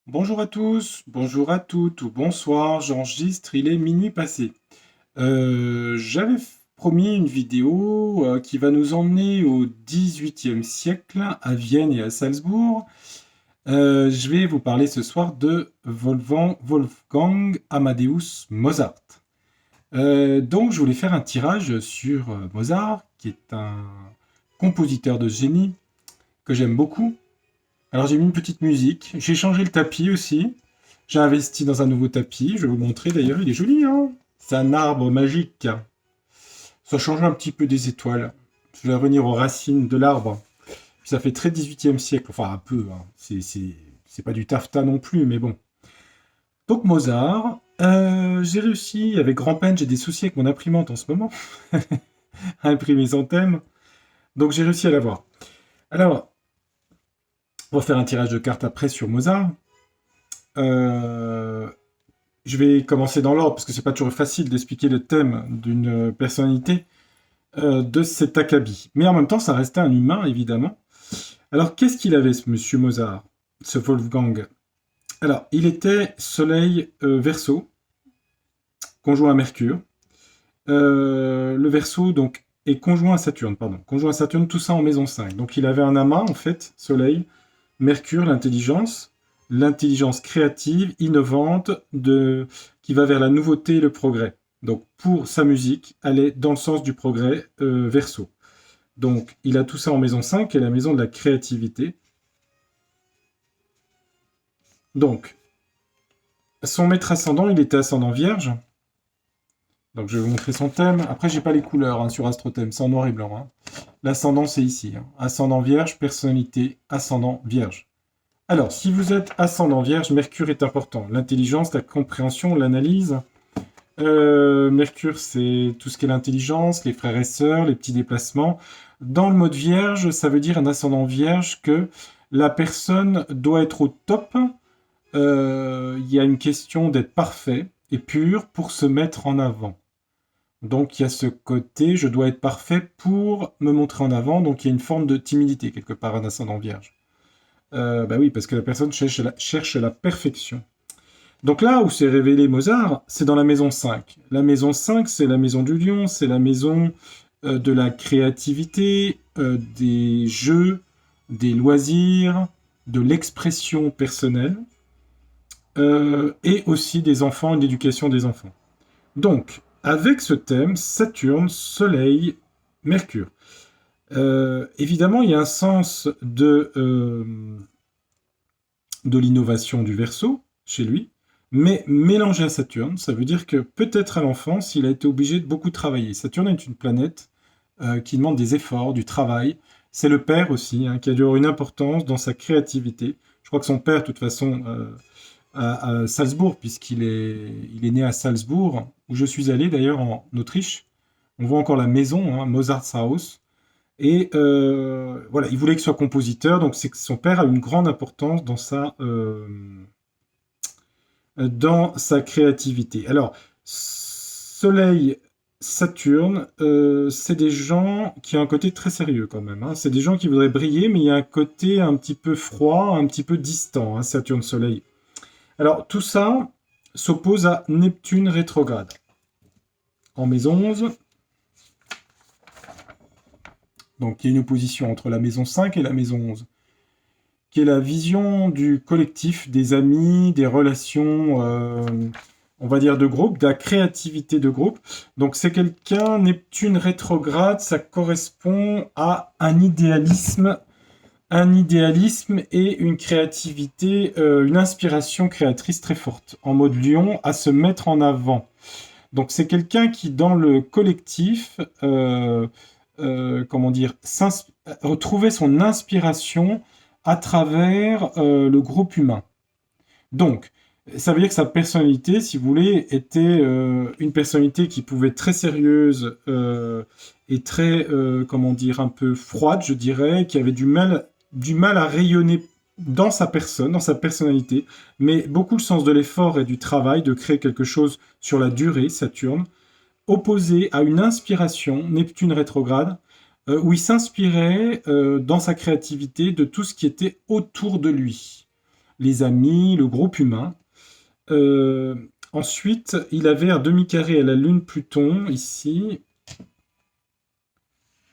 Bonjour à tous, bonjour à toutes ou bonsoir, j'enregistre, il est minuit passé. Promis une vidéo qui va nous emmener au XVIIIe siècle à Vienne et à Salzbourg. Je vais vous parler ce soir de Wolfgang Amadeus Mozart. Donc je voulais faire un tirage sur Mozart, qui est un compositeur de génie que j'aime beaucoup. Alors j'ai mis une petite musique, j'ai changé le tapis aussi. J'ai investi dans un nouveau tapis, je vais vous montrer d'ailleurs, il est joli, hein. C'est un arbre magique. Ça change un petit peu des étoiles. Je vais revenir aux racines de l'arbre. Ça fait très 18e siècle, enfin un peu, hein. C'est pas du taffetas non plus, mais bon. Donc Mozart, j'ai réussi, avec grand peine, j'ai des soucis avec mon imprimante en ce moment, à imprimer son thème. Donc j'ai réussi à l'avoir. Alors, on va faire un tirage de cartes après sur Mozart. Euh, je vais commencer dans l'ordre, parce que c'est pas toujours facile d'expliquer le thème d'une personnalité de cet acabit. Mais en même temps, ça restait un humain, évidemment. Alors, qu'est-ce qu'il avait, ce monsieur Mozart, ce Wolfgang? Alors, il était Soleil Verseau, conjoint à Mercure. Le Verseau, donc, est conjoint à Saturne, pardon. Conjoint à Saturne, tout ça en maison 5. Donc, il avait un amas, en fait, Soleil, Mercure, l'intelligence créative, innovante, qui va vers la nouveauté et le progrès. Donc pour sa musique, elle est dans le sens du progrès Verseau. Donc il a tout ça en maison 5, qui est la maison de la créativité. Donc, son maître ascendant, il était ascendant vierge. Donc je vais vous montrer son thème. Après, j'ai pas les couleurs hein, sur AstroThème, c'est en noir et blanc. Hein. L'ascendant, c'est ici. Hein. Ascendant vierge, personnalité, ascendant vierge. Alors, si vous êtes ascendant vierge, Mercure est important. L'intelligence, la compréhension, l'analyse. Mercure, c'est tout ce qui est l'intelligence, les frères et sœurs, les petits déplacements. Dans le mode vierge, ça veut dire un ascendant vierge que la personne doit être au top. Il y a une question d'être parfait et pur pour se mettre en avant. Donc il y a ce côté, je dois être parfait pour me montrer en avant. Donc il y a une forme de timidité quelque part, un ascendant vierge. Bah oui, parce que la personne cherche la perfection. Donc là où s'est révélé Mozart, c'est dans la maison 5. La maison 5, c'est la maison du lion, c'est la maison de la créativité, des jeux, des loisirs, de l'expression personnelle, et aussi des enfants et de l'éducation des enfants. Donc, avec ce thème, Saturne, Soleil, Mercure. Évidemment, il y a un sens de l'innovation du Verseau chez lui, mais mélangé à Saturne, ça veut dire que peut-être à l'enfance, il a été obligé de beaucoup travailler. Saturne est une planète qui demande des efforts, du travail. C'est le père aussi, hein, qui a dû avoir une importance dans sa créativité. Je crois que son père, de toute façon, à Salzbourg, il est né à Salzbourg, où je suis allé d'ailleurs en Autriche. On voit encore la maison, hein, Mozart's House. Et voilà, il voulait qu'il soit compositeur, donc c'est que son père a une grande importance dans sa créativité. Alors, Soleil, Saturne, c'est des gens qui ont un côté très sérieux quand même. Hein. C'est des gens qui voudraient briller, mais il y a un côté un petit peu froid, un petit peu distant, hein, Saturne, Soleil. Alors, tout ça s'oppose à Neptune rétrograde. En maison 11, donc il y a une opposition entre la maison 5 et la maison 11, qui est la vision du collectif, des amis, des relations, on va dire de groupe, de la créativité de groupe. Donc c'est quelqu'un, Neptune rétrograde, ça correspond à un idéalisme et une créativité, une inspiration créatrice très forte, en mode lion, à se mettre en avant. Donc c'est quelqu'un qui, dans le collectif, comment dire, retrouvait son inspiration à travers le groupe humain. Donc, ça veut dire que sa personnalité, si vous voulez, était une personnalité qui pouvait être très sérieuse et très, comment dire, un peu froide, je dirais, qui avait du mal à rayonner dans sa personne, dans sa personnalité, mais beaucoup le sens de l'effort et du travail, de créer quelque chose sur la durée, Saturne, opposé à une inspiration, Neptune rétrograde, où il s'inspirait dans sa créativité de tout ce qui était autour de lui. les amis, le groupe humain. Ensuite, il avait un demi-carré à la Lune Pluton, ici.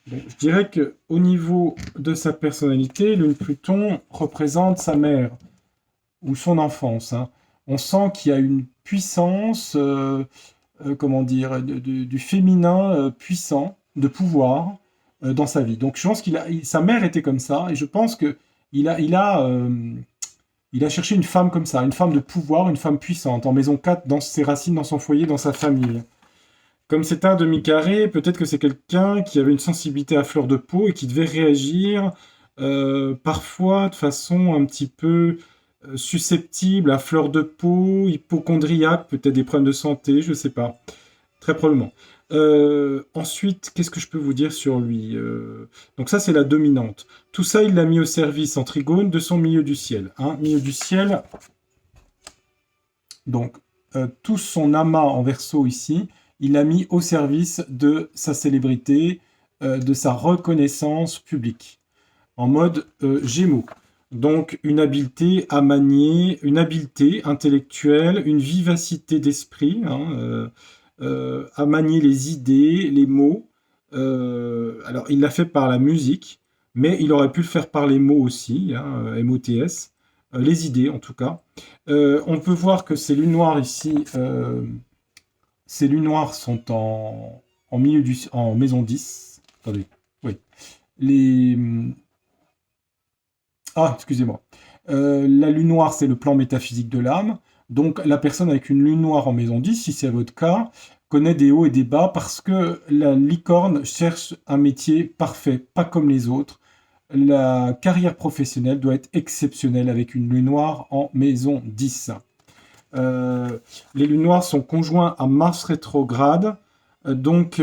Bon, je dirais qu'au niveau de sa personnalité, Lune Pluton représente sa mère ou son enfance, hein. On sent qu'il y a une puissance, comment dire, du féminin puissant, de pouvoir dans sa vie. Donc je pense sa mère était comme ça, et je pense que il a cherché une femme comme ça, une femme de pouvoir, une femme puissante, en maison 4, dans ses racines, dans son foyer, dans sa famille. Comme c'est un demi-carré, peut-être que c'est quelqu'un qui avait une sensibilité à fleur de peau et qui devait réagir parfois de façon un petit peu susceptible à fleur de peau, hypocondriaque, peut-être des problèmes de santé, je ne sais pas. Très probablement. Ensuite, qu'est-ce que je peux vous dire sur lui? Donc ça, c'est la dominante. Tout ça, il l'a mis au service en trigone de son milieu du ciel. Hein. Milieu du ciel, donc tout son amas en verso ici, il l'a mis au service de sa célébrité, de sa reconnaissance publique, en mode Gémeaux. Donc une habileté à manier, une habileté intellectuelle, une vivacité d'esprit, hein, à manier les idées, les mots. Alors il l'a fait par la musique, mais il aurait pu le faire par les mots aussi, hein, MOTS, les idées en tout cas. On peut voir que ces lunes noires ici, ces lunes noires sont en maison 10. Attendez, oui. Les, excusez-moi. La lune noire, c'est le plan métaphysique de l'âme. Donc, la personne avec une lune noire en maison 10, si c'est votre cas, connaît des hauts et des bas parce que la licorne cherche un métier parfait, pas comme les autres. La carrière professionnelle doit être exceptionnelle avec une lune noire en maison 10. Les lunes noires sont conjoints à Mars rétrograde. Donc,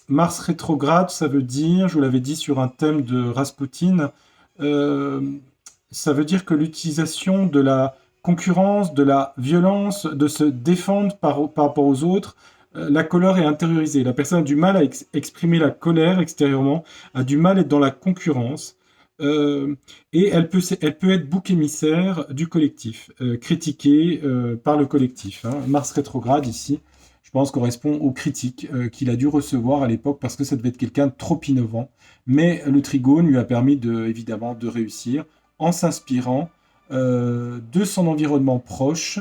Mars rétrograde, ça veut dire, je vous l'avais dit sur un thème de Rasputin, ça veut dire que l'utilisation de la concurrence, de la violence, de se défendre par rapport aux autres, la colère est intériorisée. La personne a du mal à exprimer la colère extérieurement, a du mal à être dans la concurrence, et elle peut être bouc émissaire du collectif, critiquée par le collectif. Hein. Mars rétrograde ici, je pense, correspond aux critiques qu'il a dû recevoir à l'époque parce que ça devait être quelqu'un de trop innovant. Mais le trigone lui a permis évidemment de réussir en s'inspirant de son environnement proche.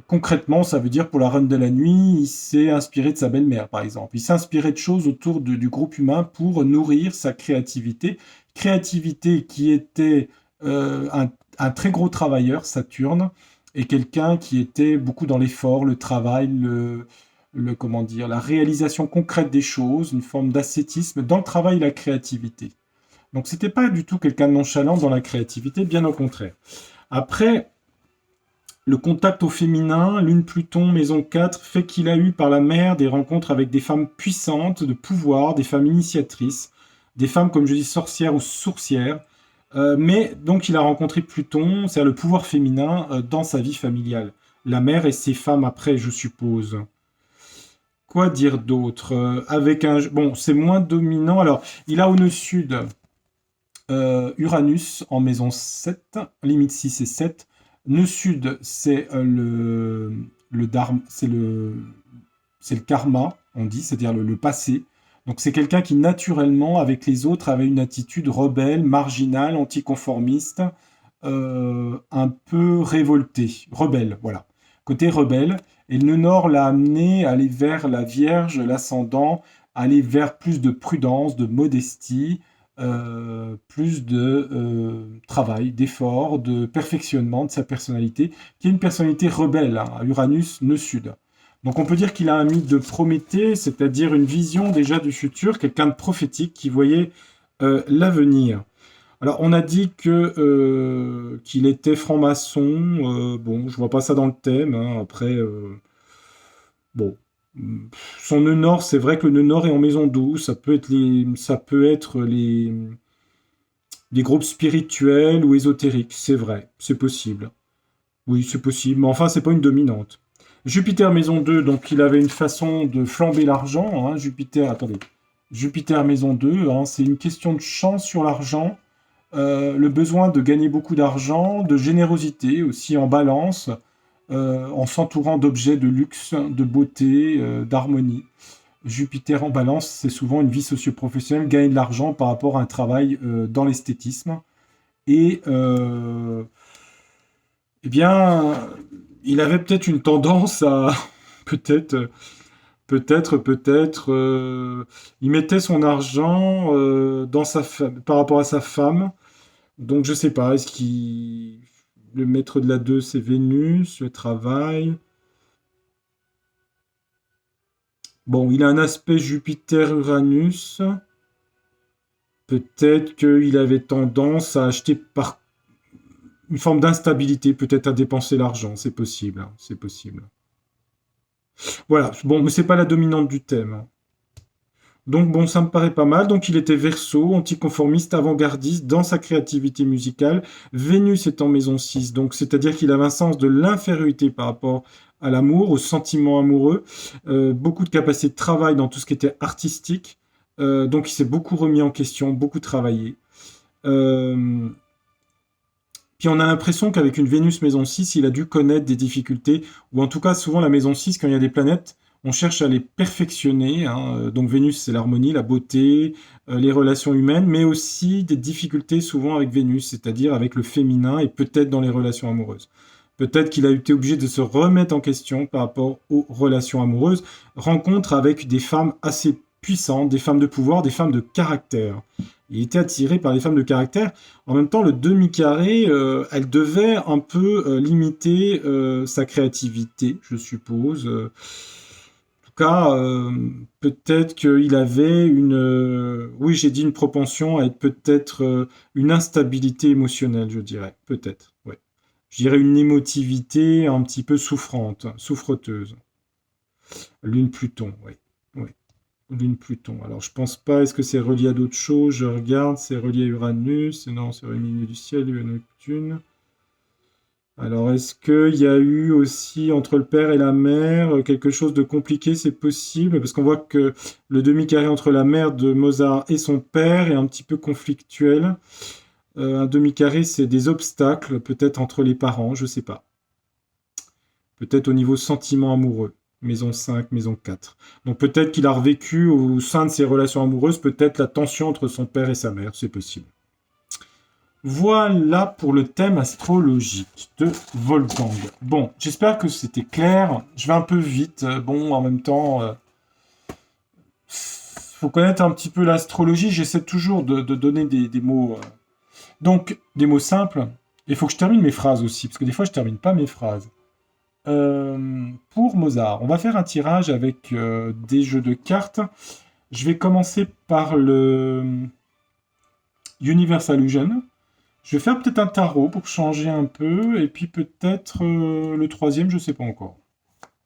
Concrètement, ça veut dire pour la run de la nuit, il s'est inspiré de sa belle-mère, par exemple. Il s'est inspiré de choses autour du groupe humain pour nourrir sa créativité. Créativité qui était un très gros travailleur, Saturne, et quelqu'un qui était beaucoup dans l'effort, le travail, comment dire, la réalisation concrète des choses, une forme d'ascétisme dans le travail et la créativité. Donc c'était pas du tout quelqu'un de nonchalant dans la créativité, bien au contraire. Après, le contact au féminin, Lune Pluton, maison 4, fait qu'il a eu par la mère des rencontres avec des femmes puissantes, de pouvoir, des femmes initiatrices, des femmes, comme je dis, sorcières ou sourcières. Mais donc il a rencontré Pluton, c'est-à-dire le pouvoir féminin, dans sa vie familiale. La mère et ses femmes après, je suppose. Quoi dire d'autre? Bon, c'est moins dominant. Alors, il a au nœud sud Uranus en maison 7, limite 6 et 7. Nœud sud, c'est le dharma, c'est le karma, on dit, c'est-à-dire le passé. Donc c'est quelqu'un qui naturellement, avec les autres, avait une attitude rebelle, marginale, anticonformiste, un peu révoltée, rebelle, voilà. Côté rebelle. Et le nœud nord l'a amené à aller vers la Vierge, l'ascendant, aller vers plus de prudence, de modestie, plus de travail, d'effort, de perfectionnement de sa personnalité, qui est une personnalité rebelle, hein, Uranus, nœud sud. Donc on peut dire qu'il a un mythe de Prométhée, c'est-à-dire une vision déjà du futur, quelqu'un de prophétique qui voyait l'avenir. Alors on a dit qu'il était franc-maçon, bon, je vois pas ça dans le thème, hein, après, bon. Son nœud nord, c'est vrai que le nœud nord est en maison 12, ça peut être les groupes spirituels ou ésotériques, c'est vrai, c'est possible. Oui, c'est possible, mais enfin, c'est pas une dominante. Jupiter maison 2, donc il avait une façon de flamber l'argent. Hein, Jupiter maison 2, hein, c'est une question de chance sur l'argent. le besoin de gagner beaucoup d'argent, de générosité aussi en balance, en s'entourant d'objets de luxe, de beauté, d'harmonie. Jupiter en balance, c'est souvent une vie socio-professionnelle, gagner de l'argent par rapport à un travail dans l'esthétisme. Et eh bien, il avait peut-être une tendance à peut-être il mettait son argent par rapport à sa femme. Donc je sais pas, est-ce qu'il le maître de la 2 c'est Vénus, le travail. Bon, il a un aspect Jupiter-Uranus. Peut-être qu'il avait tendance à acheter par une forme d'instabilité, peut-être à dépenser l'argent, c'est possible, hein, c'est possible. Voilà, bon, mais c'est pas la dominante du thème, hein. Donc bon, ça me paraît pas mal. Donc il était Verseau, anticonformiste, avant-gardiste dans sa créativité musicale. Vénus est en maison 6, donc c'est-à-dire qu'il avait un sens de l'infériorité par rapport à l'amour, au sentiment amoureux. Beaucoup de capacité de travail dans tout ce qui était artistique. Donc il s'est beaucoup remis en question, beaucoup travaillé. Euh, Puis on a l'impression qu'avec une Vénus maison 6, il a dû connaître des difficultés, ou en tout cas souvent la maison 6, quand il y a des planètes, on cherche à les perfectionner, hein. Donc Vénus, c'est l'harmonie, la beauté, les relations humaines, mais aussi des difficultés souvent avec Vénus, c'est-à-dire avec le féminin et peut-être dans les relations amoureuses. Peut-être qu'il a été obligé de se remettre en question par rapport aux relations amoureuses, rencontre avec des femmes assez puissantes, des femmes de pouvoir, des femmes de caractère. Il était attiré par les femmes de caractère. En même temps, le demi-carré, elle devait un peu limiter sa créativité, je suppose. En tout cas, peut-être qu'il avait oui, j'ai dit une propension à être peut-être une instabilité émotionnelle, je dirais. Peut-être, ouais. Je dirais une émotivité un petit peu souffrante, souffreteuse. Lune Pluton, oui. Oui. Lune Pluton. Alors je pense pas, est-ce que c'est relié à d'autres choses? Je regarde, c'est relié à Uranus. Non, c'est relié au milieu du ciel, à Neptune. Alors est-ce qu'il y a eu aussi entre le père et la mère quelque chose de compliqué? C'est possible, parce qu'on voit que le demi-carré entre la mère de Mozart et son père est un petit peu conflictuel. Un demi-carré, c'est des obstacles, peut-être entre les parents, je sais pas. Peut-être au niveau sentiment amoureux. Maison 5, maison 4. Donc peut-être qu'il a revécu au sein de ses relations amoureuses, peut-être la tension entre son père et sa mère, c'est possible. Voilà pour le thème astrologique de Wolfgang. Bon, j'espère que c'était clair. Je vais un peu vite. Bon, en même temps, faut connaître un petit peu l'astrologie. J'essaie toujours de donner des mots. Donc, des mots simples. Il faut que je termine mes phrases aussi, parce que des fois, je termine pas mes phrases. Pour Mozart, on va faire un tirage avec des jeux de cartes. Je vais commencer par le Universal Illusion. Je vais faire peut-être un tarot pour changer un peu, et puis peut-être le troisième, je sais pas encore.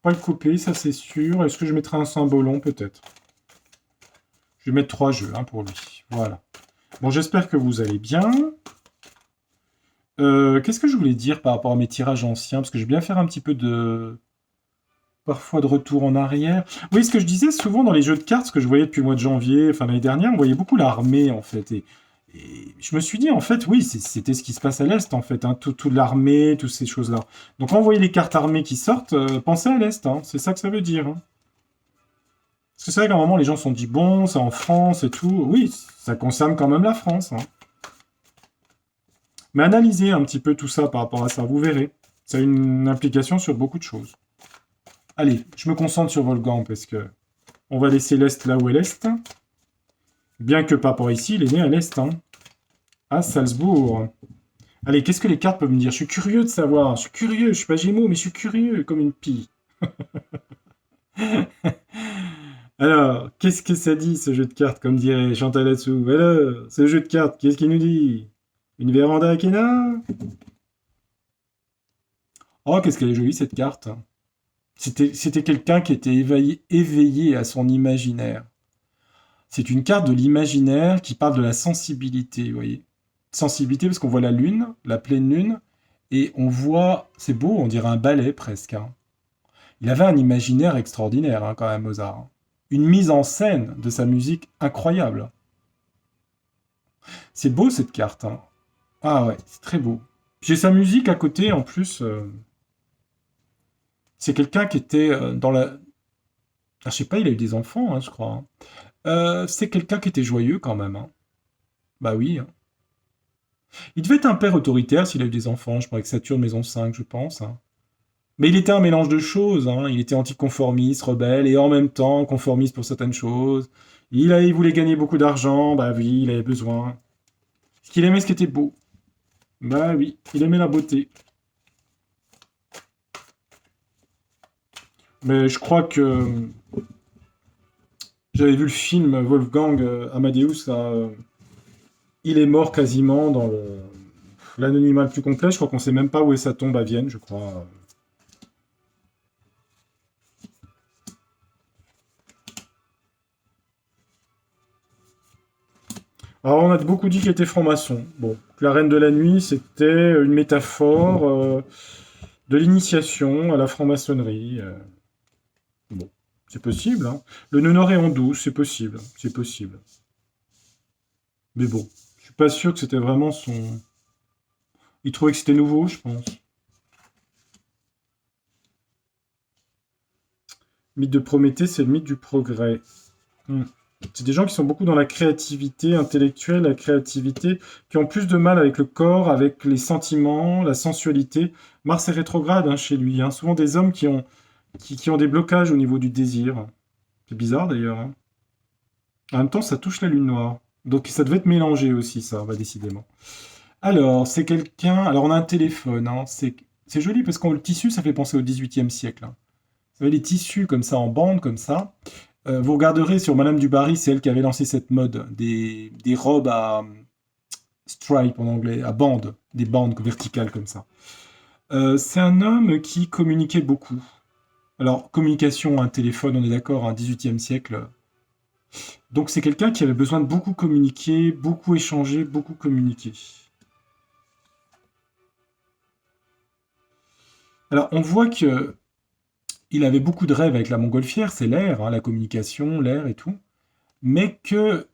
Pas le couper, ça c'est sûr. Est-ce que je mettrai un symbolon? Peut-être. Je vais mettre 3 jeux hein, pour lui. Voilà. Bon, j'espère que vous allez bien. Qu'est-ce que je voulais dire par rapport à mes tirages anciens? Parce que je vais bien faire un petit peu parfois de retour en arrière. Oui, ce que je disais souvent dans les jeux de cartes, ce que je voyais depuis le mois de janvier, enfin l'année dernière, on voyait beaucoup l'armée en fait. Et je me suis dit, en fait, oui, c'était ce qui se passe à l'Est, en fait, hein, tout l'armée, toutes ces choses-là. Donc, quand vous voyez les cartes armées qui sortent, pensez à l'Est, hein, c'est ça que ça veut dire, hein. Parce que c'est vrai qu'à un moment, les gens se sont dit, bon, c'est en France et tout. Oui, ça concerne quand même la France, hein. Mais analysez un petit peu tout ça par rapport à ça, vous verrez. Ça a une implication sur beaucoup de choses. Allez, je me concentre sur Wolfgang, parce que on va laisser l'Est là où est l'Est. Bien que par rapport à ici, il est né à l'Est, hein. À Salzbourg. Allez, qu'est-ce que les cartes peuvent me dire? Je suis curieux de savoir. Je suis curieux. Je suis pas Gémeaux, mais je suis curieux comme une pie. Alors, qu'est-ce que ça dit, ce jeu de cartes, comme dirait Chantal là-dessous? Alors, ce jeu de cartes, qu'est-ce qu'il nous dit? Une Véranda Akena? Oh, qu'est-ce qu'elle est jolie, cette carte. C'était quelqu'un qui était éveillé à son imaginaire. C'est une carte de l'imaginaire qui parle de la sensibilité, vous voyez. Sensibilité parce qu'on voit la lune, la pleine lune, et on voit, c'est beau, on dirait un ballet presque, hein. Il avait un imaginaire extraordinaire, hein, quand même, Mozart, hein. Une mise en scène de sa musique incroyable. C'est beau cette carte, hein. Ah ouais, c'est très beau. J'ai sa musique à côté, en plus. C'est quelqu'un qui était dans la... Ah, je sais pas, il a eu des enfants, hein, je crois, hein. C'est quelqu'un qui était joyeux quand même, hein. Bah oui, hein. Il devait être un père autoritaire s'il a eu des enfants, je crois, avec Saturne Maison 5, je pense, hein. Mais il était un mélange de choses, hein. Il était anticonformiste, rebelle, et en même temps conformiste pour certaines choses. Il voulait gagner beaucoup d'argent, bah oui, il avait besoin. Parce qu'il aimait ce qui était beau. Bah oui, il aimait la beauté. Mais je crois que j'avais vu le film Wolfgang Amadeus, là, il est mort quasiment dans l'anonymat le plus complet. Je crois qu'on sait même pas où est sa tombe à Vienne, je crois. Alors, on a beaucoup dit qu'il était franc-maçon. Bon, que la Reine de la Nuit, c'était une métaphore de l'initiation à la franc-maçonnerie. Bon, c'est possible, hein. Le nœud nord est en douce, c'est possible, c'est possible. Mais bon, je suis pas sûr que c'était vraiment son... Il trouvait que c'était nouveau, je pense. Mythe de Prométhée, c'est le mythe du progrès. Hmm. C'est des gens qui sont beaucoup dans la créativité intellectuelle, la créativité, qui ont plus de mal avec le corps, avec les sentiments, la sensualité. Mars est rétrograde hein, chez lui, hein. Souvent des hommes qui ont des blocages au niveau du désir. C'est bizarre d'ailleurs, hein. En même temps, ça touche la lune noire. Donc ça devait être mélangé aussi, ça, va décidément. Alors, c'est quelqu'un... Alors, on a un téléphone, hein. C'est joli parce que le tissu, ça fait penser au XVIIIe siècle, hein. Vous savez, les tissus comme ça, en bande, comme ça. Vous regarderez sur Madame du Barry, c'est elle qui avait lancé cette mode des robes à stripe en anglais, à bandes, des bandes verticales comme ça. C'est un homme qui communiquait beaucoup. Alors, communication, un téléphone, on est d'accord, un 18e siècle. Donc, c'est quelqu'un qui avait besoin de beaucoup communiquer, beaucoup échanger, beaucoup communiquer. Alors, on voit que il avait beaucoup de rêves avec la montgolfière, c'est l'air, hein, la communication, l'air et tout, mais que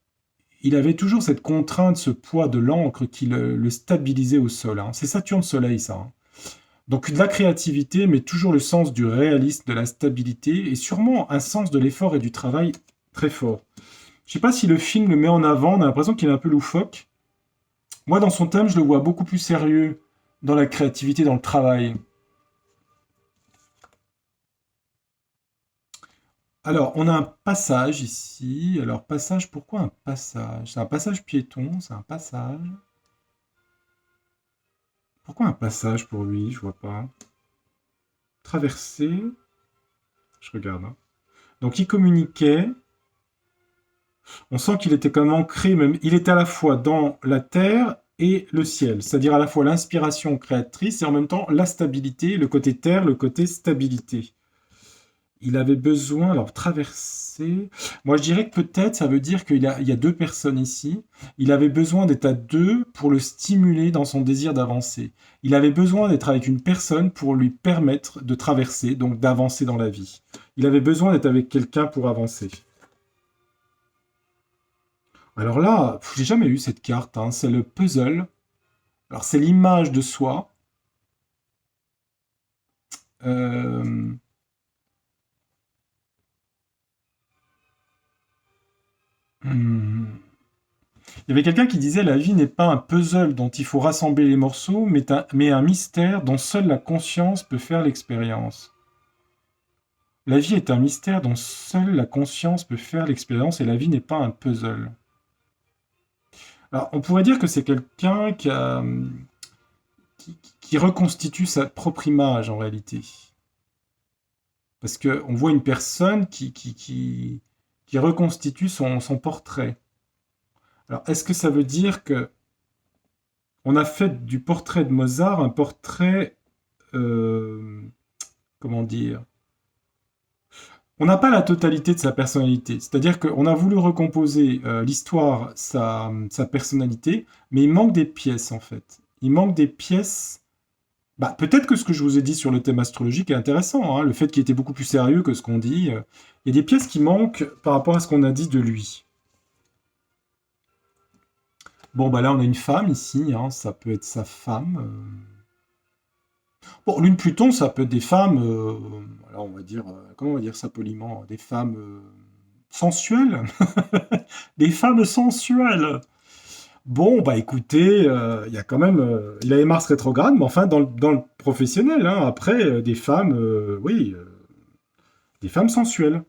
il avait toujours cette contrainte, ce poids de l'encre qui le stabilisait au sol, hein. C'est Saturne-Soleil, ça, hein. Donc de la créativité, mais toujours le sens du réalisme, de la stabilité, et sûrement un sens de l'effort et du travail très fort. Je sais pas si le film le met en avant, on a l'impression qu'il est un peu loufoque. Moi, dans son thème, je le vois beaucoup plus sérieux dans la créativité, dans le travail. Alors, on a un passage ici. Alors, passage, pourquoi un passage? C'est un passage piéton, c'est un passage. Pourquoi un passage pour lui? Je vois pas. Traversée. Je regarde, hein. Donc, il communiquait. On sent qu'il était comme ancré, même. Il était à la fois dans la terre et le ciel. C'est-à-dire à la fois l'inspiration créatrice et en même temps la stabilité, le côté terre, le côté stabilité. Il avait besoin, alors traverser. Moi, je dirais que peut-être ça veut dire il y a deux personnes ici. Il avait besoin d'être à deux pour le stimuler dans son désir d'avancer. Il avait besoin d'être avec une personne pour lui permettre de traverser, donc d'avancer dans la vie. Il avait besoin d'être avec quelqu'un pour avancer. Alors là, j'ai jamais eu cette carte, hein. C'est le puzzle. Alors c'est l'image de soi. Euh, hmm. Il y avait quelqu'un qui disait la vie n'est pas un puzzle dont il faut rassembler les morceaux, mais un mystère dont seule la conscience peut faire l'expérience. La vie est un mystère dont seule la conscience peut faire l'expérience et la vie n'est pas un puzzle. Alors, on pourrait dire que c'est quelqu'un qui reconstitue sa propre image en réalité. Parce qu'on voit une personne qui reconstitue son portrait. Alors, est-ce que ça veut dire que on a fait du portrait de Mozart un portrait, euh, comment dire, on n'a pas la totalité de sa personnalité. C'est-à-dire qu'on a voulu recomposer l'histoire, sa personnalité, mais il manque des pièces en fait. Il manque des pièces. Bah, peut-être que ce que je vous ai dit sur le thème astrologique est intéressant, hein, le fait qu'il était beaucoup plus sérieux que ce qu'on dit. Il y a des pièces qui manquent par rapport à ce qu'on a dit de lui. Bon, bah là, on a une femme ici, hein, ça peut être sa femme. Bon, lune Pluton, ça peut être des femmes, alors on va dire, comment on va dire ça poliment, des femmes sensuelles, des femmes sensuelles. Bon, bah écoutez, il y a quand même, il avait Mars rétrograde, mais enfin dans le professionnel, hein, après des femmes, oui, des femmes sensuelles.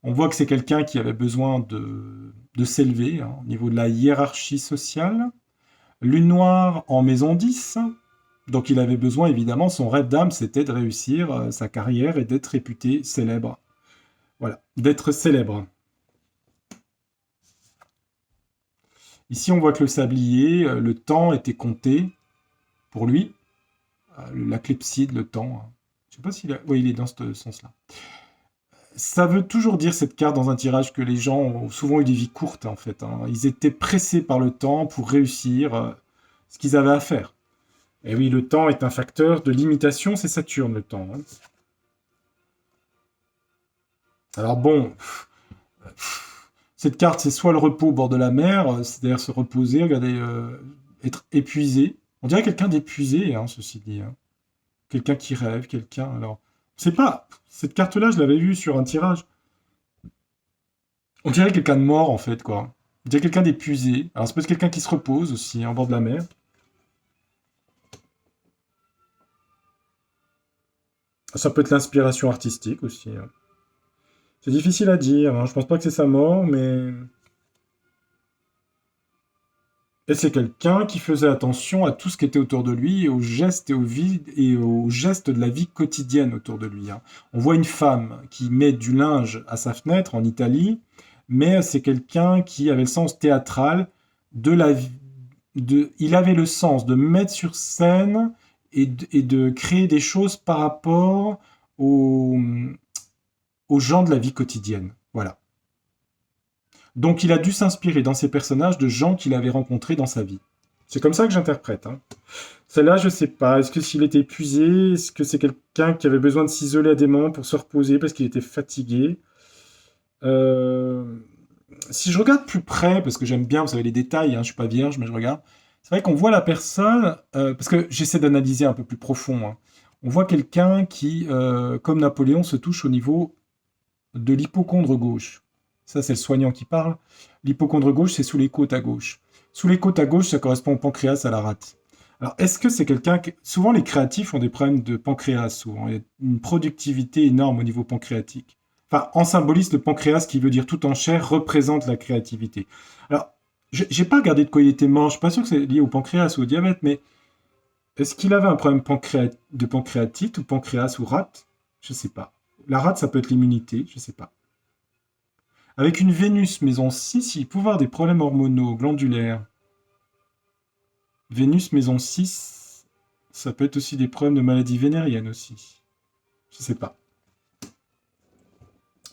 On voit que c'est quelqu'un qui avait besoin de s'élever hein, au niveau de la hiérarchie sociale. Lune noire en maison 10. Donc il avait besoin, évidemment, son rêve d'âme, c'était de réussir sa carrière et d'être réputé célèbre. Voilà, d'être célèbre. Ici, on voit que le sablier, le temps était compté pour lui. La clepsydre, le temps. Hein. Je ne sais pas s'il a... Oui, il est dans ce sens-là. Ça veut toujours dire, cette carte, dans un tirage, que les gens ont souvent eu des vies courtes, en fait. Hein. Ils étaient pressés par le temps pour réussir ce qu'ils avaient à faire. Et oui, le temps est un facteur de limitation, c'est Saturne, le temps. Hein. Alors bon, cette carte, c'est soit le repos au bord de la mer, c'est-à-dire se reposer, regarder, être épuisé. On dirait quelqu'un d'épuisé, hein, ceci dit. Hein. Quelqu'un qui rêve, quelqu'un... Alors, c'est pas... Cette carte-là, je l'avais vue sur un tirage. On dirait quelqu'un de mort, en fait, quoi. On dirait quelqu'un d'épuisé. Alors, c'est peut-être quelqu'un qui se repose aussi, en bord de la mer. Ça peut être l'inspiration artistique aussi. Hein. C'est difficile à dire. Hein. Je pense pas que c'est sa mort, mais... Et c'est quelqu'un qui faisait attention à tout ce qui était autour de lui, et aux gestes et aux gestes de la vie quotidienne autour de lui. Hein. On voit une femme qui met du linge à sa fenêtre en Italie, mais c'est quelqu'un qui avait le sens théâtral de la vie. Il avait le sens de mettre sur scène et de créer des choses par rapport aux, aux gens de la vie quotidienne. Voilà. Donc il a dû s'inspirer dans ses personnages de gens qu'il avait rencontrés dans sa vie. C'est comme ça que j'interprète. Hein. Celle-là, je sais pas. Est-ce que s'il était épuisé, est-ce que c'est quelqu'un qui avait besoin de s'isoler à des moments pour se reposer parce qu'il était fatigué Euh, Si je regarde plus près, parce que j'aime bien, vous savez, les détails, hein, je suis pas vierge, mais je regarde. C'est vrai qu'on voit la personne, parce que j'essaie d'analyser un peu plus profond. Hein. On voit quelqu'un qui, comme Napoléon, se touche au niveau de l'hypocondre gauche. Ça, c'est le soignant qui parle. L'hypocondre gauche, c'est sous les côtes à gauche. Sous les côtes à gauche, ça correspond au pancréas, à la rate. Alors, est-ce que c'est quelqu'un qui... Souvent, les créatifs ont des problèmes de pancréas, souvent. Il y a une productivité énorme au niveau pancréatique. Enfin, en symboliste, le pancréas, qui veut dire tout en chair, représente la créativité. Alors, j'ai pas regardé de quoi il était mort. Je suis pas sûr que c'est lié au pancréas ou au diabète, mais est-ce qu'il avait un problème de pancréatite ou pancréas ou rate? Je sais pas. La rate, ça peut être l'immunité, je sais pas. Avec une Vénus maison 6, il peut y avoir des problèmes hormonaux, glandulaires. Vénus maison 6, ça peut être aussi des problèmes de maladies vénériennes aussi. Je sais pas.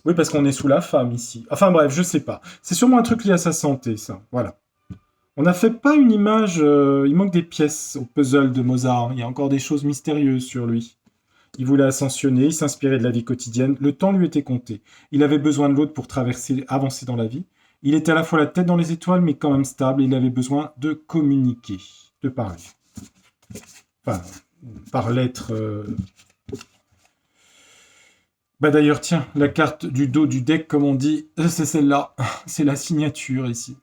Oui, parce qu'on est sous la femme ici. Enfin bref, je sais pas. C'est sûrement un truc lié à sa santé, ça. Voilà. On n'a fait pas une image... il manque des pièces au puzzle de Mozart. Il y a encore des choses mystérieuses sur lui. Il voulait ascensionner, il s'inspirait de la vie quotidienne. Le temps lui était compté. Il avait besoin de l'autre pour traverser, avancer dans la vie. Il était à la fois la tête dans les étoiles, mais quand même stable. Il avait besoin de communiquer, de parler. Enfin, par lettres. Bah d'ailleurs, tiens, la carte du dos du deck, comme on dit, c'est celle-là. C'est la signature ici.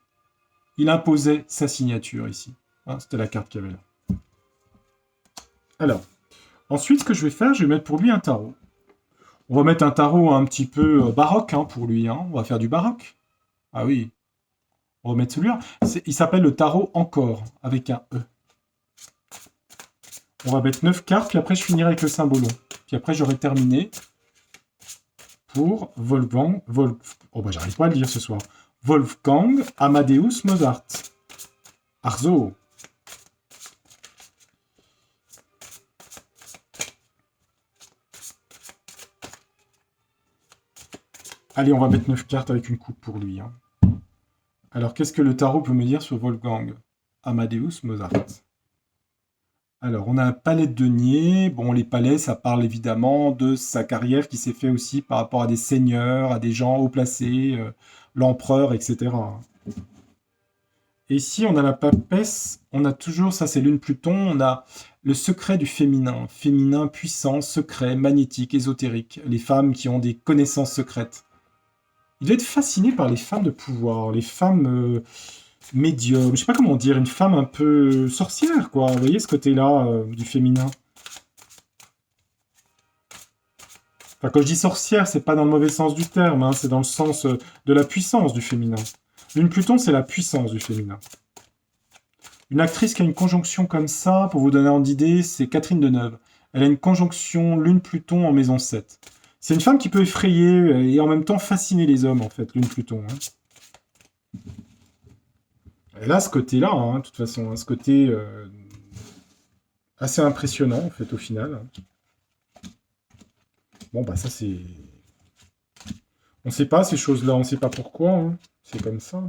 Il imposait sa signature ici. Hein, c'était la carte qu'il y avait là. Alors, ensuite, ce que je vais faire, je vais mettre pour lui un tarot. On va mettre un tarot un petit peu baroque hein, pour lui. Hein. On va faire du baroque. Ah oui. On va mettre celui-là. Il s'appelle le tarot encore, avec un E. On va mettre 9 cartes, puis après je finirai avec le symbolon. Puis après j'aurai terminé pour Wolfgang. Oh bah j'arrive pas à le dire ce soir. Wolfgang Amadeus Mozart. Arzo. Allez, on va mettre 9 cartes avec une coupe pour lui. Hein. Alors, qu'est-ce que le tarot peut me dire sur Wolfgang Amadeus Mozart? Alors, on a un palais de denier. Bon, les palais, ça parle évidemment de sa carrière qui s'est fait aussi par rapport à des seigneurs, à des gens haut placés, l'empereur, etc. Et ici, on a la papesse, on a toujours, ça c'est Lune Pluton, on a le secret du féminin. Féminin, puissant, secret, magnétique, ésotérique. Les femmes qui ont des connaissances secrètes. Il doit être fasciné par les femmes de pouvoir, les femmes médiums. Je sais pas comment dire, une femme un peu sorcière, quoi. Vous voyez ce côté-là du féminin. Enfin, quand je dis sorcière, c'est pas dans le mauvais sens du terme, hein, c'est dans le sens de la puissance du féminin. Lune Pluton, c'est la puissance du féminin. Une actrice qui a une conjonction comme ça, pour vous donner un idée, c'est Catherine Deneuve. Elle a une conjonction Lune-Pluton en maison 7. C'est une femme qui peut effrayer et en même temps fasciner les hommes, en fait, Lune-Pluton. Hein. Elle a ce côté-là, hein, de toute façon, hein, ce côté assez impressionnant, en fait, au final. Bon, bah ça, c'est... On sait pas ces choses-là, on sait pas pourquoi. Hein. C'est comme ça.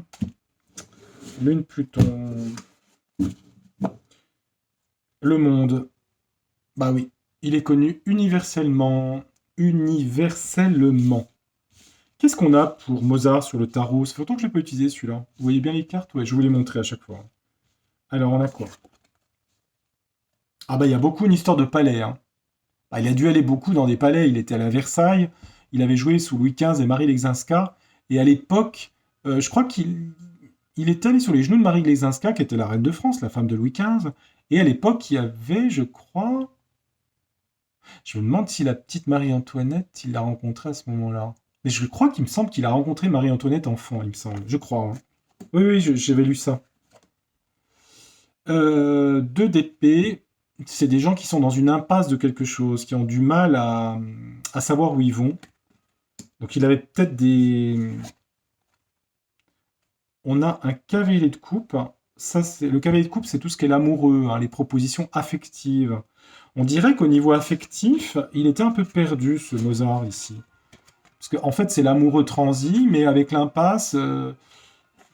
Lune-Pluton... Le monde. Bah oui, il est connu universellement. Universellement. Qu'est-ce qu'on a pour Mozart sur le tarot? Ça fait longtemps que je ne l'ai pas utilisé celui-là. Vous voyez bien les cartes? Ouais, je vous les montrer à chaque fois. Alors, on a quoi? Ah bah, il y a beaucoup une histoire de palais. Hein. Bah, il a dû aller beaucoup dans des palais. Il était à la Versailles. Il avait joué sous Louis XV et Marie Leczinska. Et à l'époque, je crois qu'il est allé sur les genoux de Marie Leczinska, qui était la reine de France, la femme de Louis XV. Et à l'époque, il y avait, je crois... Je me demande si la petite Marie-Antoinette, il l'a rencontrée à ce moment-là. Mais je crois qu'il me semble qu'il a rencontré Marie-Antoinette enfant, il me semble. Je crois. Hein. Oui, oui, j'avais lu ça. Deux d'épée, c'est des gens qui sont dans une impasse de quelque chose, qui ont du mal à savoir où ils vont. Donc il avait peut-être des... On a un cavalier de coupe. Ça, le cavalier de coupe, c'est tout ce qui est l'amoureux, hein, les propositions affectives. On dirait qu'au niveau affectif, il était un peu perdu, ce Mozart, ici. Parce qu'en fait, c'est l'amoureux transi, mais avec l'impasse,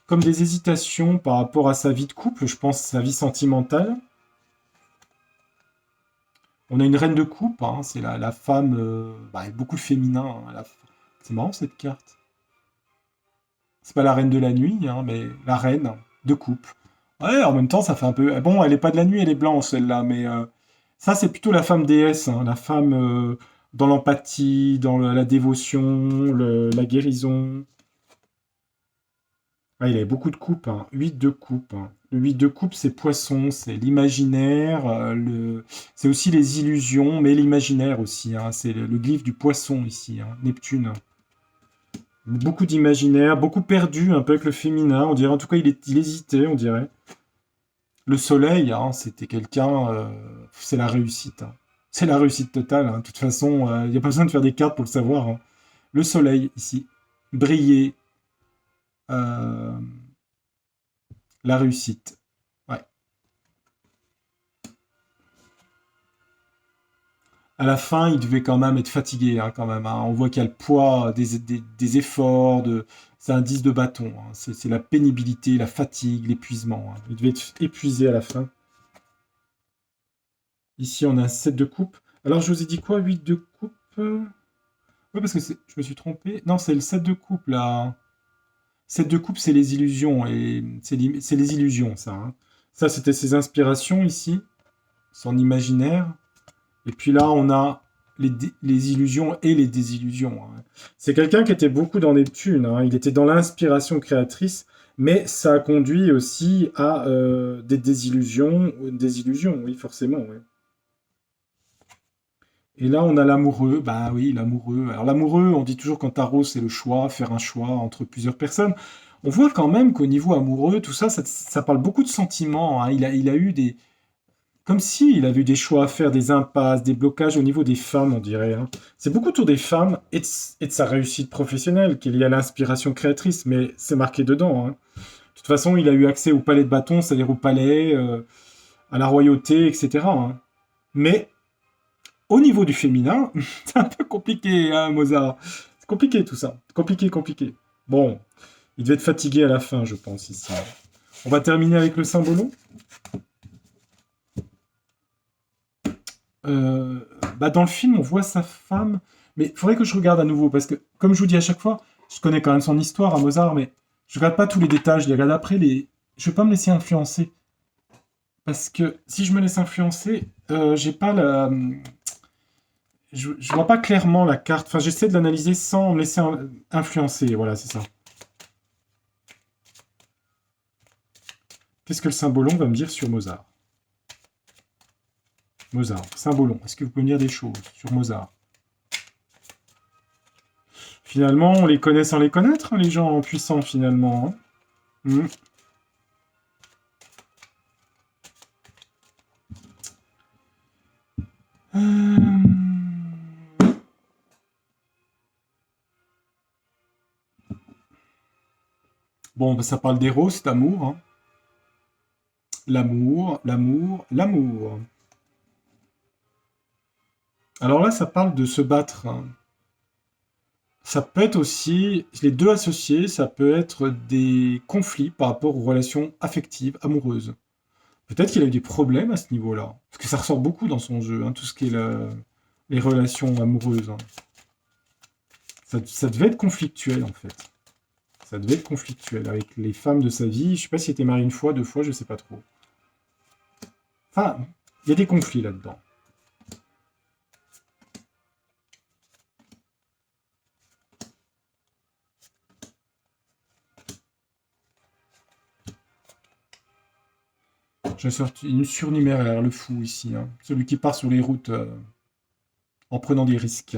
comme des hésitations par rapport à sa vie de couple, je pense, sa vie sentimentale. On a une reine de coupe, hein, c'est la femme, avec beaucoup de féminin. Hein, c'est marrant, cette carte. C'est pas la reine de la nuit, hein, mais la reine de coupe. Ouais, en même temps, ça fait un peu... Bon, elle est pas de la nuit, elle est blanche, celle-là, mais... Ça, c'est plutôt la femme déesse, hein, la femme dans l'empathie, dans la dévotion, la guérison. Ah, il avait beaucoup de coupes, hein. 8 de coupe. Hein. Le 8 de coupe, c'est poisson, c'est l'imaginaire, c'est aussi les illusions, mais l'imaginaire aussi. Hein. C'est le glyphe du poisson ici, hein, Neptune. Beaucoup d'imaginaire, beaucoup perdu, un peu avec le féminin, on dirait. En tout cas, il hésitait, on dirait. Le soleil, hein, c'était quelqu'un, c'est la réussite. Hein. C'est la réussite totale. Hein. De toute façon, il n'y a pas besoin de faire des cartes pour le savoir. Hein. Le soleil, ici, briller, euh, la réussite. Ouais. À la fin, il devait quand même être fatigué, hein, quand même. Hein. On voit qu'il y a le poids des efforts, c'est un 10 de bâton. Hein. C'est la pénibilité, la fatigue, l'épuisement. Hein. Il devait être épuisé à la fin. Ici, on a un 7 de coupe. Alors, je vous ai dit quoi? 8 de coupe? Oui, parce que je me suis trompé. Non, c'est le 7 de coupe, là. 7 de coupe, c'est les illusions. Et c'est les illusions, ça. Hein. Ça, c'était ses inspirations, ici. Son imaginaire. Et puis là, on a les illusions et les désillusions. Hein. C'est quelqu'un qui était beaucoup dans Neptune. Hein. Il était dans l'inspiration créatrice, mais ça a conduit aussi à des désillusions. Des illusions, oui, forcément. Oui. Et là, on a l'amoureux. Bah oui, l'amoureux. Alors l'amoureux, on dit toujours qu'en tarot, c'est le choix, faire un choix entre plusieurs personnes. On voit quand même qu'au niveau amoureux, tout ça, ça parle beaucoup de sentiments. Hein. Il a eu des... Comme si il avait eu des choix à faire, des impasses, des blocages au niveau des femmes, on dirait. Hein. C'est beaucoup autour des femmes et de sa réussite professionnelle qu'il y a l'inspiration créatrice, mais c'est marqué dedans. Hein. De toute façon, il a eu accès au palais de bâton, c'est-à-dire au palais, à la royauté, etc. Hein. Mais au niveau du féminin, c'est un peu compliqué, hein, Mozart. C'est compliqué tout ça. Compliqué, compliqué. Bon, il devait être fatigué à la fin, je pense, ici. On va terminer avec le symbolo. Dans le film, on voit sa femme, mais il faudrait que je regarde à nouveau, parce que, comme je vous dis à chaque fois, je connais quand même son histoire à Mozart, mais je regarde pas tous les détails, je les regarde après je veux pas me laisser influencer. Parce que si je me laisse influencer, j'ai pas la... Je vois pas clairement la carte. Enfin, j'essaie de l'analyser sans me laisser influencer. Voilà, c'est ça. Qu'est-ce que le symbolon va me dire sur Mozart? Mozart, symbolon. Est-ce que vous pouvez me dire des choses sur Mozart? Finalement, on les connaît sans les connaître, hein, les gens puissants, finalement. Hein. Bon, bah, ça parle d'Eros, d'amour. Hein. L'amour, l'amour, l'amour. Alors là, ça parle de se battre. Hein. Ça peut être aussi, les deux associés, ça peut être des conflits par rapport aux relations affectives, amoureuses. Peut-être qu'il a eu des problèmes à ce niveau-là. Parce que ça ressort beaucoup dans son jeu, hein, tout ce qui est les relations amoureuses. Hein. Ça devait être conflictuel, en fait. Ça devait être conflictuel avec les femmes de sa vie. Je sais pas s'il était marié une fois, deux fois, je sais pas trop. Enfin, il y a des conflits là-dedans. J'ai sorti une surnuméraire, le fou ici. Hein. Celui qui part sur les routes en prenant des risques.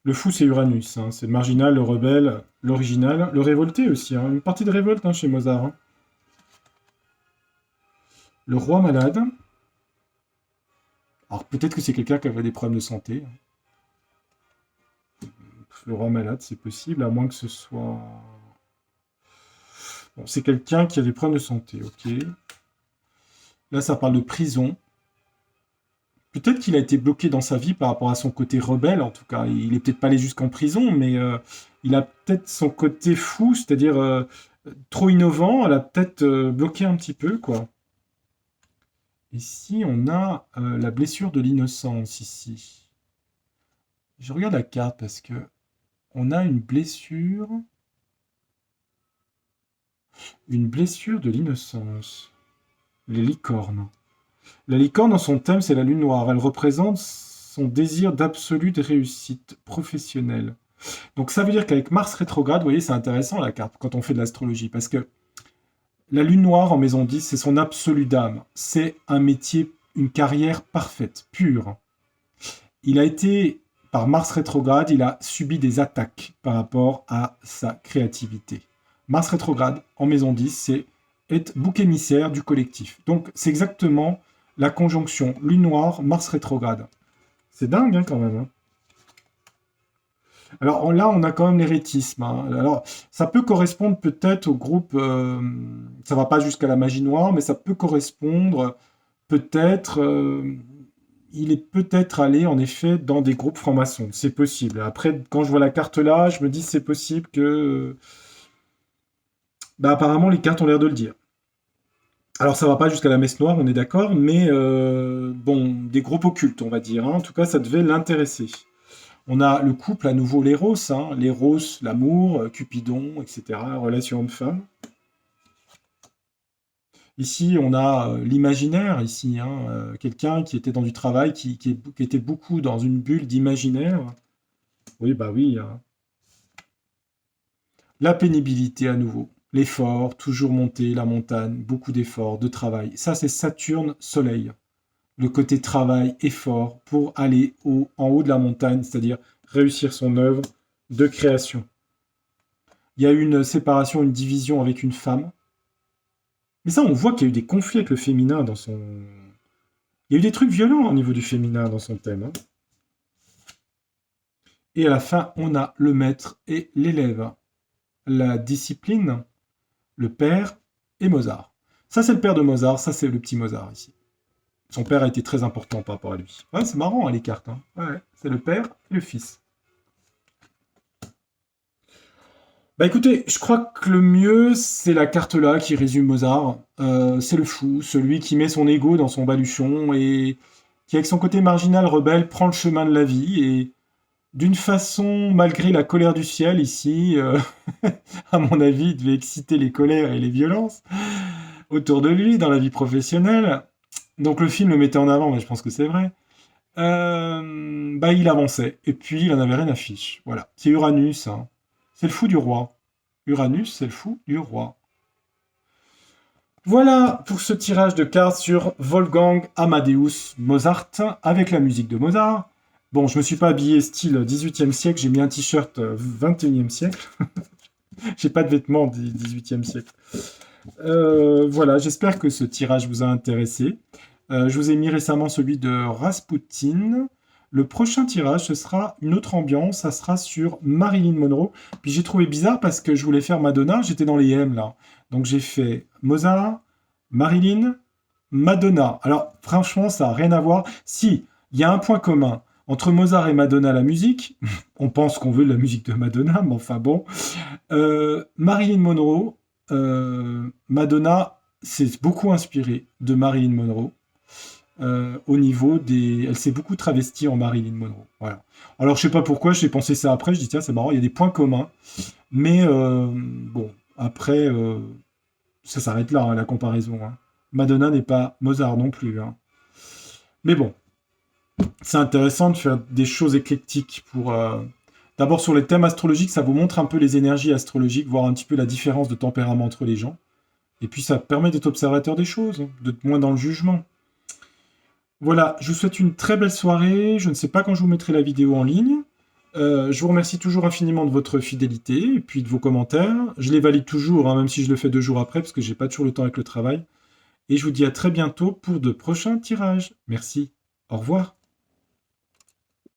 Le fou, c'est Uranus. Hein. C'est le marginal, le rebelle, l'original, le révolté aussi. Hein. Une partie de révolte hein, chez Mozart. Hein. Le roi malade. Alors peut-être que c'est quelqu'un qui avait des problèmes de santé. Le roi malade, c'est possible, à moins que ce soit... Bon, c'est quelqu'un qui a des problèmes de santé, ok. Là, ça parle de prison. Peut-être qu'il a été bloqué dans sa vie par rapport à son côté rebelle, en tout cas. Il est peut-être pas allé jusqu'en prison, mais il a peut-être son côté fou, c'est-à-dire trop innovant, elle a peut-être bloqué un petit peu, quoi. Ici, on a la blessure de l'innocence, ici. Je regarde la carte parce que on a une blessure de l'innocence. Les licornes. La licorne, dans son thème, c'est la lune noire. Elle représente son désir d'absolue réussite professionnelle. Donc ça veut dire qu'avec Mars rétrograde, vous voyez, c'est intéressant la carte quand on fait de l'astrologie, parce que la lune noire en maison 10, c'est son absolu d'âme. C'est un métier, une carrière parfaite, pure. Il a été, par Mars rétrograde, il a subi des attaques par rapport à sa créativité. Mars rétrograde en maison 10, c'est être bouc émissaire du collectif. Donc c'est exactement la conjonction lune noire, Mars rétrograde. C'est dingue hein, quand même. Hein. Alors là, on a quand même l'érétisme. Hein. Alors, ça peut correspondre peut-être au groupe, ça va pas jusqu'à la magie noire, mais ça peut correspondre peut-être, il est peut-être allé en effet dans des groupes francs-maçons. C'est possible. Après, quand je vois la carte là, je me dis c'est possible que, bah, apparemment les cartes ont l'air de le dire. Alors ça va pas jusqu'à la messe noire, on est d'accord, mais bon, des groupes occultes, on va dire. Hein. En tout cas, ça devait l'intéresser. On a le couple, à nouveau l'éros, hein, l'éros, l'amour, Cupidon, etc., relation homme-femme. Ici, on a l'imaginaire, ici, hein, quelqu'un qui était dans du travail, qui était beaucoup dans une bulle d'imaginaire. Oui, bah oui. Hein. La pénibilité, à nouveau. L'effort, toujours monter la montagne, beaucoup d'efforts, de travail. Ça, c'est Saturne, Soleil. Le côté travail, effort, pour aller en haut de la montagne, c'est-à-dire réussir son œuvre de création. Il y a eu une séparation, une division avec une femme. Mais ça, on voit qu'il y a eu des conflits avec le féminin dans son... Il y a eu des trucs violents au niveau du féminin dans son thème. Hein. Et à la fin, on a le maître et l'élève. La discipline, le père et Mozart. Ça, c'est le père de Mozart, ça, c'est le petit Mozart ici. Son père a été très important par rapport à lui. Ouais, c'est marrant, hein, les cartes. Hein. Ouais, c'est le père et le fils. Bah écoutez, je crois que le mieux, c'est la carte là qui résume Mozart. C'est le fou, celui qui met son ego dans son baluchon et qui, avec son côté marginal rebelle, prend le chemin de la vie et d'une façon, malgré la colère du ciel ici, à mon avis, il devait exciter les colères et les violences. autour de lui dans la vie professionnelle. Donc le film le mettait en avant, mais je pense que c'est vrai. Bah il avançait. Et puis il en avait rien à fiche. Voilà. C'est Uranus, hein. C'est le fou du roi. Uranus, c'est le fou du roi. Voilà pour ce tirage de cartes sur Wolfgang Amadeus Mozart avec la musique de Mozart. Bon, je me suis pas habillé style 18e siècle, j'ai mis un t-shirt 21e siècle. J'ai pas de vêtements du 18e siècle. Voilà, j'espère que ce tirage vous a intéressé. Je vous ai mis récemment celui de Rasputin. Le prochain tirage, ce sera une autre ambiance, ça sera sur Marilyn Monroe. Puis j'ai trouvé bizarre parce que je voulais faire Madonna, j'étais dans les M là. Donc j'ai fait Mozart, Marilyn, Madonna. Alors franchement, ça n'a rien à voir. Si, il y a un point commun entre Mozart et Madonna, la musique. On pense qu'on veut de la musique de Madonna, mais enfin bon. Marilyn Monroe, Madonna s'est beaucoup inspirée de Marilyn Monroe. Au niveau des... Elle s'est beaucoup travestie en Marilyn Monroe. Voilà. Alors, je sais pas pourquoi, j'ai pensé ça après, je dis, tiens, c'est marrant, il y a des points communs. Mais, bon, après, ça s'arrête là, hein, la comparaison. Hein. Madonna n'est pas Mozart non plus. Hein. Mais bon, c'est intéressant de faire des choses éclectiques pour... D'abord, sur les thèmes astrologiques, ça vous montre un peu les énergies astrologiques, voir un petit peu la différence de tempérament entre les gens. Et puis, ça permet d'être observateur des choses, hein, d'être moins dans le jugement. Voilà, je vous souhaite une très belle soirée. Je ne sais pas quand je vous mettrai la vidéo en ligne. Je vous remercie toujours infiniment de votre fidélité et puis de vos commentaires. Je les valide toujours, hein, même si je le fais 2 jours après, parce que j'ai pas toujours le temps avec le travail. Et je vous dis à très bientôt pour de prochains tirages. Merci. Au revoir.